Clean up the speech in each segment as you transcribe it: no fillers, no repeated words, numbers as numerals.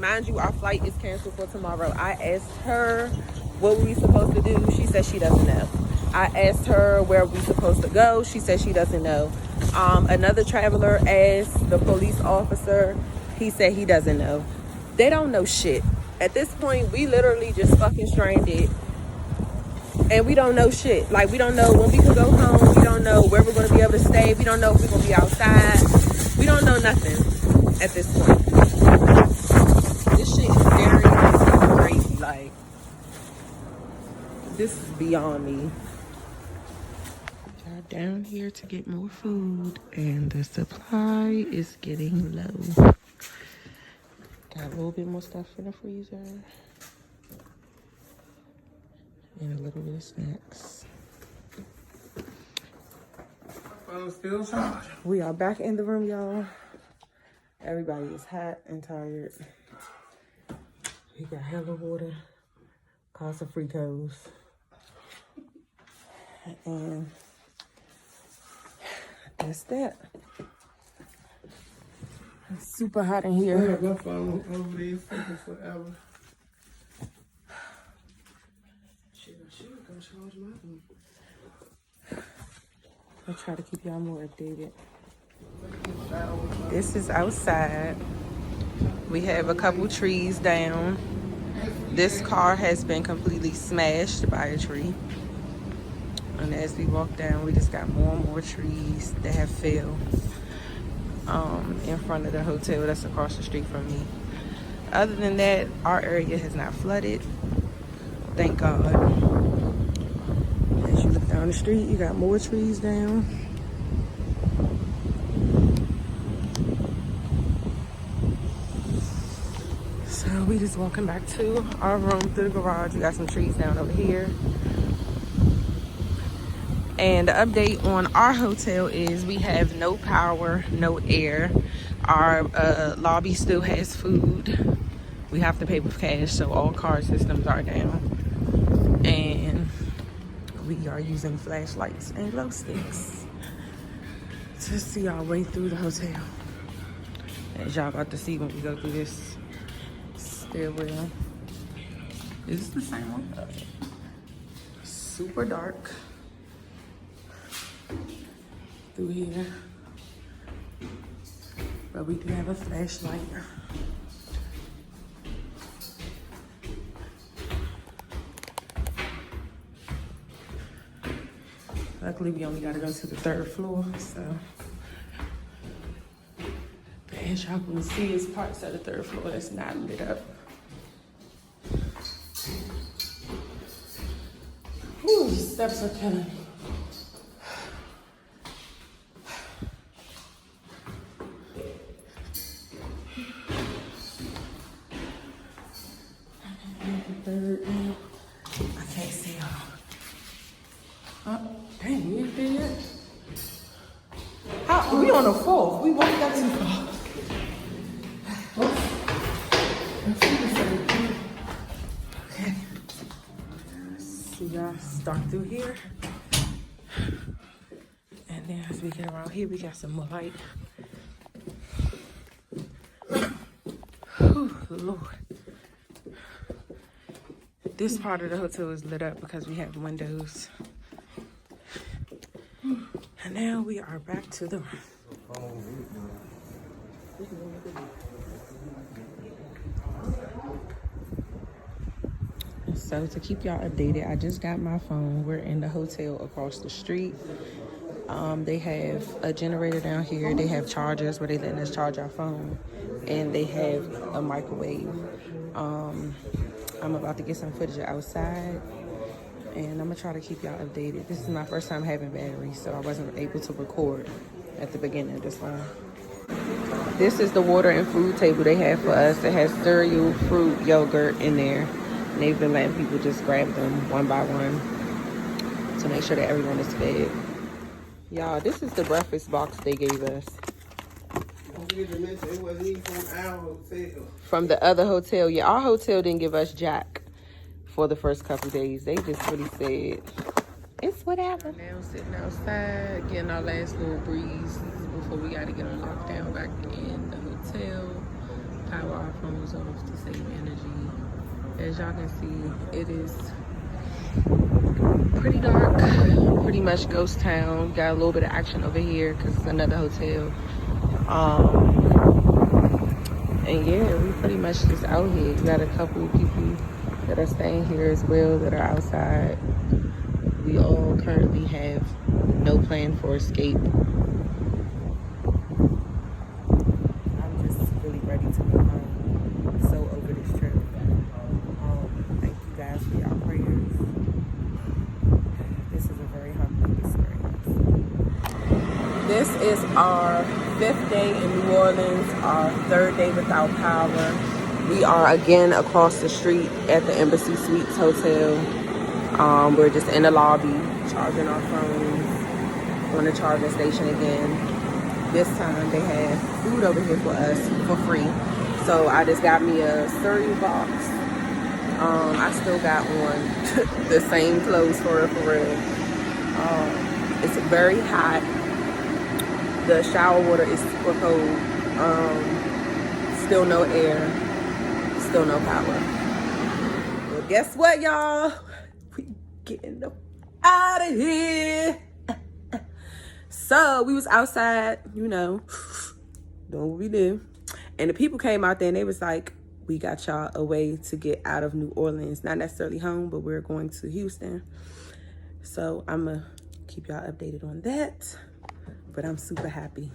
Mind you, our flight is canceled for tomorrow. I asked her what were we supposed to do. She said she doesn't know. I asked her where we supposed to go. She said she doesn't know. Another traveler asked the police officer. He said he doesn't know. They don't know shit. At this point, we literally just fucking stranded. And we don't know shit. Like, we don't know when we can go home. We don't know where we're going to be able to stay. We don't know if we're going to be outside. We don't know nothing at this point. This shit is very crazy. Like, this is beyond me. Got down here to get more food, and the supply is getting low. Got a little bit more stuff in the freezer. And a little bit of snacks. We are back in the room, y'all. Everybody is hot and tired. We got hella water, caught some Fritos. And that's that. It's super hot in here. I have my phone over there forever. I'll try to keep y'all more updated. This is outside. We have a couple trees down. This car has been completely smashed by a tree. And as we walk down, we just got more and more trees that have fell in front of the hotel that's across the street from me. Other than that, our area has not flooded. Thank God. As you look down the street, you got more trees down. So we just walking back to our room through the garage. We got some trees down over here. And the update on our hotel is we have no power, no air. Our lobby still has food. We have to pay with cash, so all card systems are down. And we are using flashlights and glow sticks to see our way through the hotel. As y'all about to see when we go through this stairwell. Is this the same one? Super dark. Through here. But we do have a flashlight. Luckily, we only got to go to the 3rd floor, so. But as y'all can see, it's parts of the 3rd floor that's not lit up. Whew, steps are killing me. I can't see y'all. Dang, we ain't there yet. How? We on the 4th. We walked up too far. Okay. See y'all start through here. And then as we get around here, we got some more light. Whew, Lord. This part of the hotel is lit up because we have windows. And now we are back to the room. So to keep y'all updated, I just got my phone. We're in the hotel across the street. They have a generator down here. They have chargers where they letting us charge our phone. And they have a microwave. I'm about to get some footage outside, and I'm gonna try to keep y'all updated. This is my first time having batteries, so I wasn't able to record at the beginning of this one. This is the water and food table they have for us. It has cereal, fruit, yogurt in there, and they've been letting people just grab them one by one to make sure that everyone is fed. Y'all, this is the breakfast box they gave us. It wasn't even from our hotel. From the other hotel. Yeah, our hotel didn't give us jack for the first couple days. They just really said, it's whatever. Now sitting outside, getting our last little breeze before we got to get on lockdown back in the hotel. windows off to save energy. As y'all can see, it is pretty dark, pretty much ghost town. Got a little bit of action over here because it's another hotel. And yeah, we pretty much just out here. We got a couple people that are staying here as well that are outside. We all currently have no plan for escape. I'm just really ready to go home. I'm so over this trip. Thank you guys for y'all prayers. This is a very humbling experience. This is our 5th day in New Orleans, our 3rd day without power. We are again across the street at the Embassy Suites Hotel. We're just in the lobby charging our phones on the charging station again. This time they have food over here for us for free. So I just got me a cereal box. I still got on the same clothes for real. It's very hot. The shower water is super cold. Still no air. Still no power. Well, guess what, y'all? We getting out of here. So we was outside, you know, doing what we do. And the people came out there and they was like, we got y'all a way to get out of New Orleans. Not necessarily home, but we're going to Houston. So I'm going to keep y'all updated on that. But I'm super happy.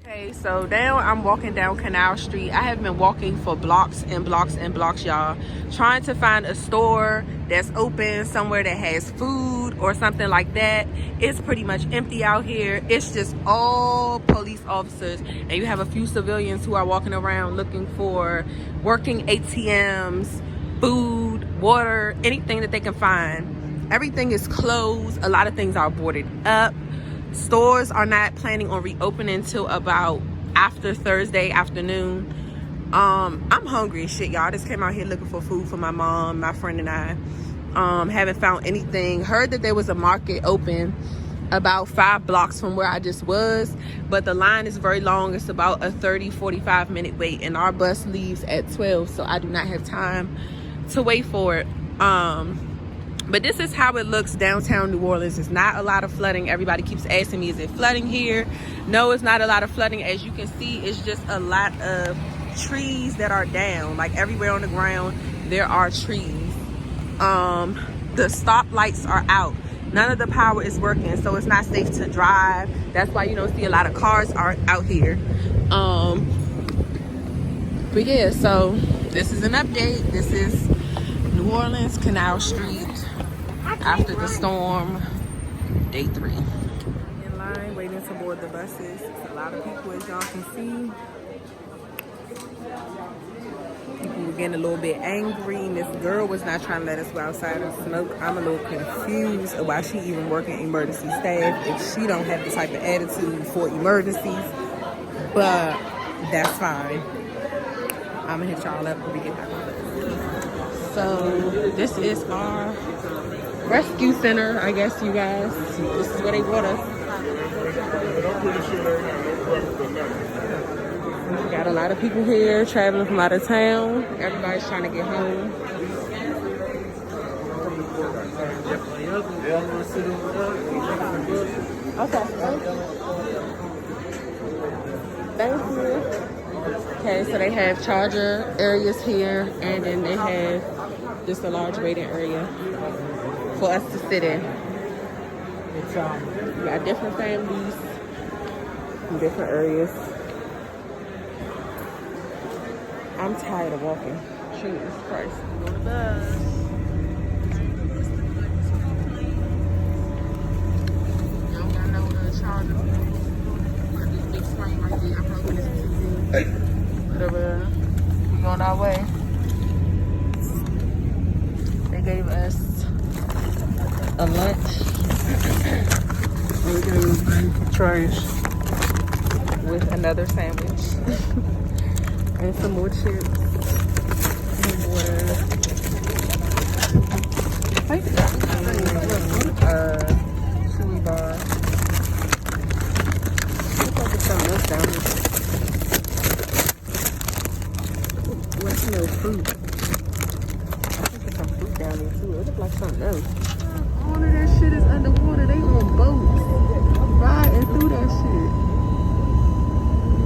Okay, so now I'm walking down Canal Street. I have been walking for blocks and blocks and blocks, y'all, trying to find a store that's open, somewhere that has food or something like that. It's pretty much empty out here. It's just all police officers, and you have a few civilians who are walking around looking for working ATMs, food, water, anything that they can find. Everything is closed. A lot of things are boarded up. Stores are not planning on reopening until about after Thursday afternoon. I'm hungry as shit, y'all. I just came out here looking for food for my mom, my friend, and I. Haven't found anything. Heard that there was a market open about 5 blocks from where I just was, but the line is very long. It's about a 30-45 minute wait, and our bus leaves at 12, so I do not have time to wait for it. But this is how it looks downtown New Orleans. It's not a lot of flooding. Everybody keeps asking me, is it flooding here? No, it's not a lot of flooding. As you can see, it's just a lot of trees that are down. Like everywhere on the ground, there are trees. The stoplights are out. None of the power is working, so it's not safe to drive. That's why you don't see a lot of cars are out here. But yeah, so this is an update. This is New Orleans, Canal Street. After the storm, day 3. In line, waiting to board the buses. It's a lot of people, as y'all can see. People were getting a little bit angry. This girl was not trying to let us go outside and smoke. I'm a little confused of why she even working emergency staff if she don't have the type of attitude for emergencies. But that's fine. I'm gonna hit y'all up when we get back on this. So this is our rescue center, I guess, you guys. This is where they brought us. We got a lot of people here traveling from out of town. Everybody's trying to get home. Okay. Thank you. Okay, so they have charger areas here, and then they have just a large waiting area for us to sit in. We got different families in different areas. I'm tired of walking. Jesus Christ. Go to the bus. You don't got no charger. Got this big screen right there. I'm probably this TV. Whatever. We on our way. They gave us a lunch. We gave trash with another sandwich and some more chips and water. Chewy bar. Looks like there's something else down here. What smell fruit. I think there's some fruit down there too. It looks like something else. All of that shit is underwater. They on boats riding through that shit.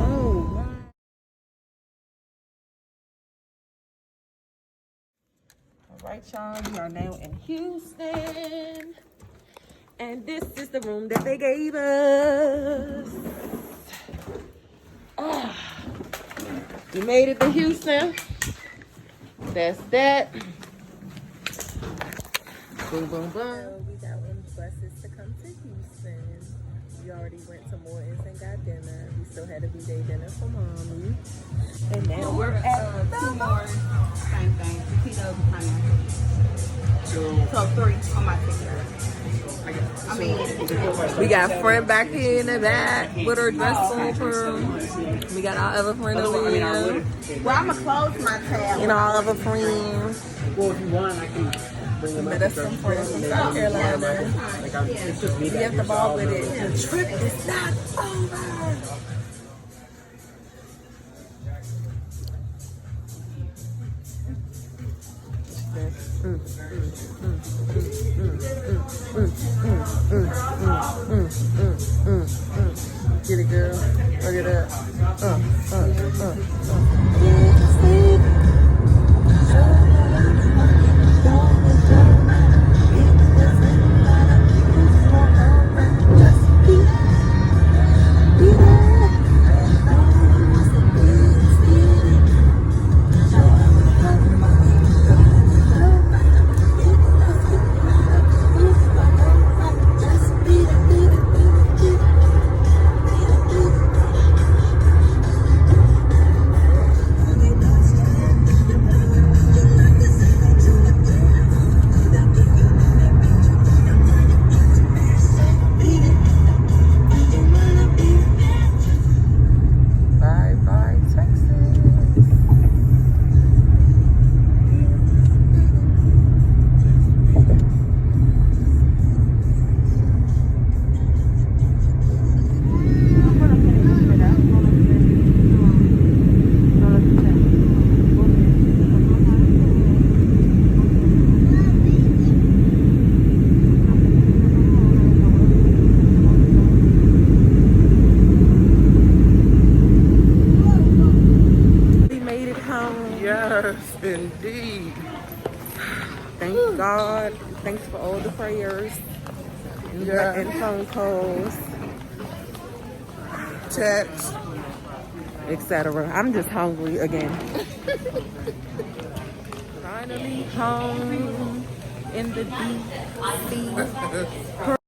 Oh, wow. All right, y'all. We are now in Houston. And this is the room that they gave us. We made it to Houston. That's that. Boom, boom, boom. So we got on buses to come to Houston. We already went to Morton's and got dinner. We still had a Bday dinner for Mommy. And now we're at two more. Same thing. Taquitos and pineapple. So 3 on my ticket. we got friend back here in the back with her dress over. We got our other friend over here. Well, I'm going to close my tab. And our other friends. Well, if you want, I can bring them But that's some friends from South Carolina. We have the ball with it. The trip is not over. Get it, girl. Look at that. Yes, indeed. Thank God. Thanks for all the prayers and phone calls, texts, etc. I'm just hungry again. Finally home in the deep sea.